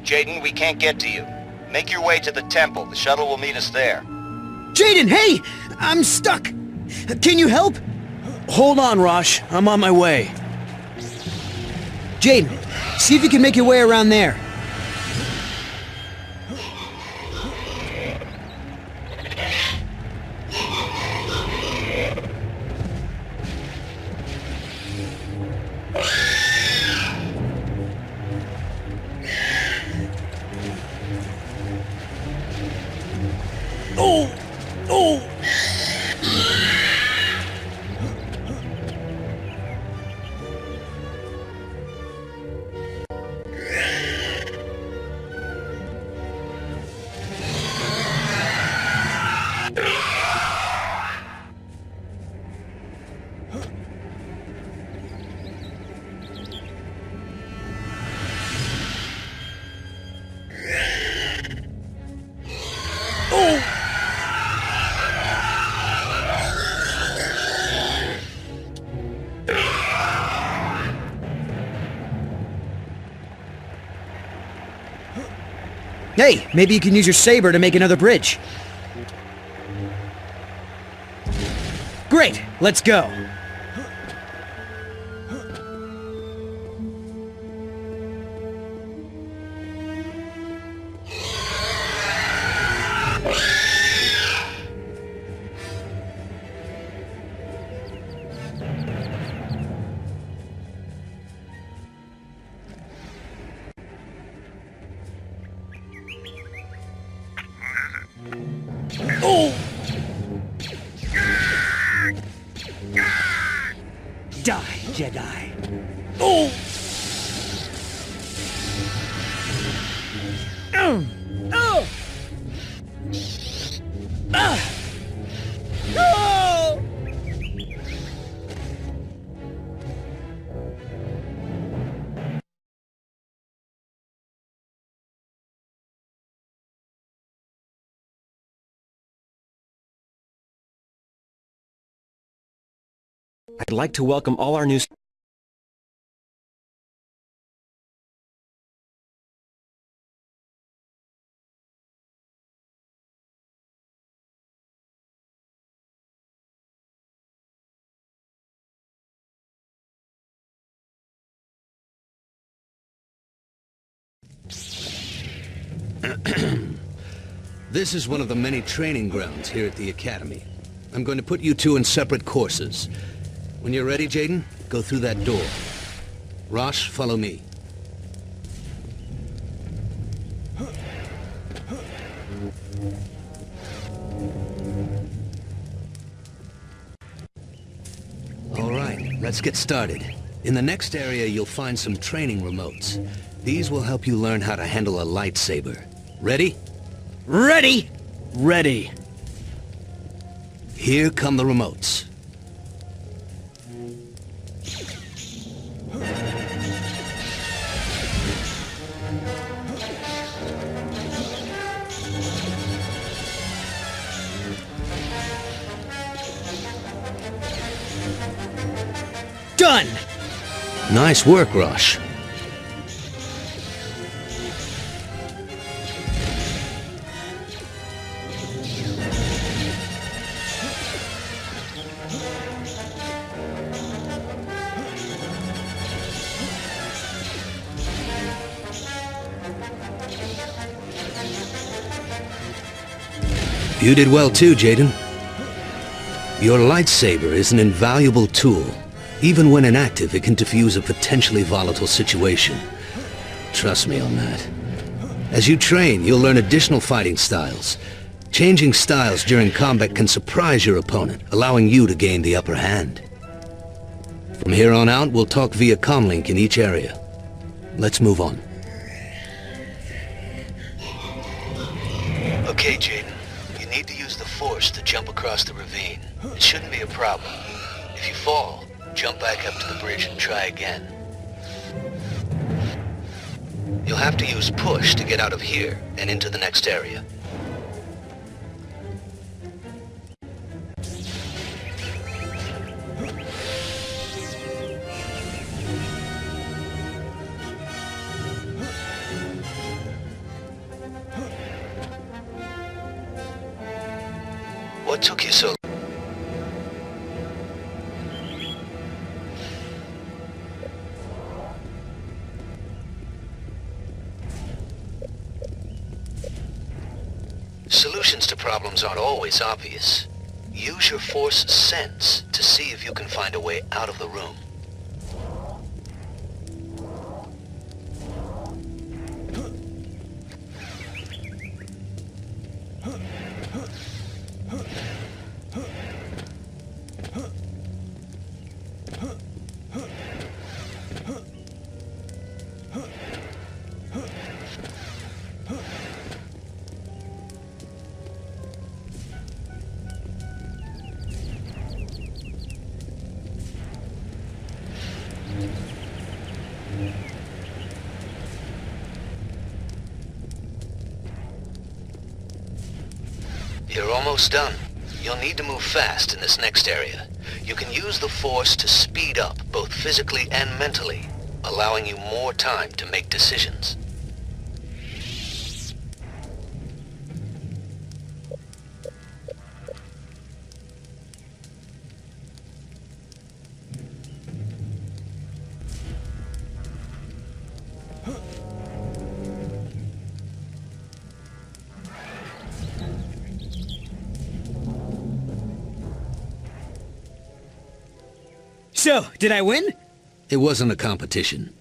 Jaden, we can't get to you. Make your way to the temple. The shuttle will meet us there. Jaden, hey! I'm stuck! Can you help? Hold on, Rosh. I'm on my way. Jaden, see if you can make your way around there. Oh! Oh! Hey, maybe you can use your saber to make another bridge. Great, let's go. Oh! Die, Jedi. Oh! Oh! Ah! No! I'd like to welcome all our new... This is one of the many training grounds here at the Academy. I'm going to put you two in separate courses. When you're ready, Jaden, go through that door. Rosh, follow me. All right, let's get started. In the next area, you'll find some training remotes. These will help you learn how to handle a lightsaber. Ready? Ready? Ready. Here come the remotes. Done! Nice work, Rosh. You did well too, Jaden. Your lightsaber is an invaluable tool. Even when inactive, it can defuse a potentially volatile situation. Trust me on that. As you train, you'll learn additional fighting styles. Changing styles during combat can surprise your opponent, allowing you to gain the upper hand. From here on out, we'll talk via comlink in each area. Let's move on. Okay, Jaden. You need to use the Force to jump across the ravine. It shouldn't be a problem. If you fall, jump back up to the bridge and try again. You'll have to use push to get out of here and into the next area. What took you so long? Solutions to problems aren't always obvious. Use your Force sense to see if you can find a way out of the room. You're almost done. You'll need to move fast in this next area. You can use the Force to speed up, both physically and mentally, allowing you more time to make decisions. So, did I win? It wasn't a competition.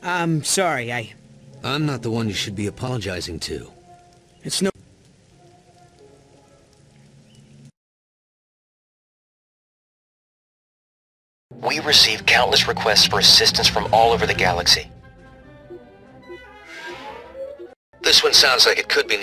I'm sorry, I'm not the one you should be apologizing to. It's no... We receive countless requests for assistance from all over the galaxy. This one sounds like it could be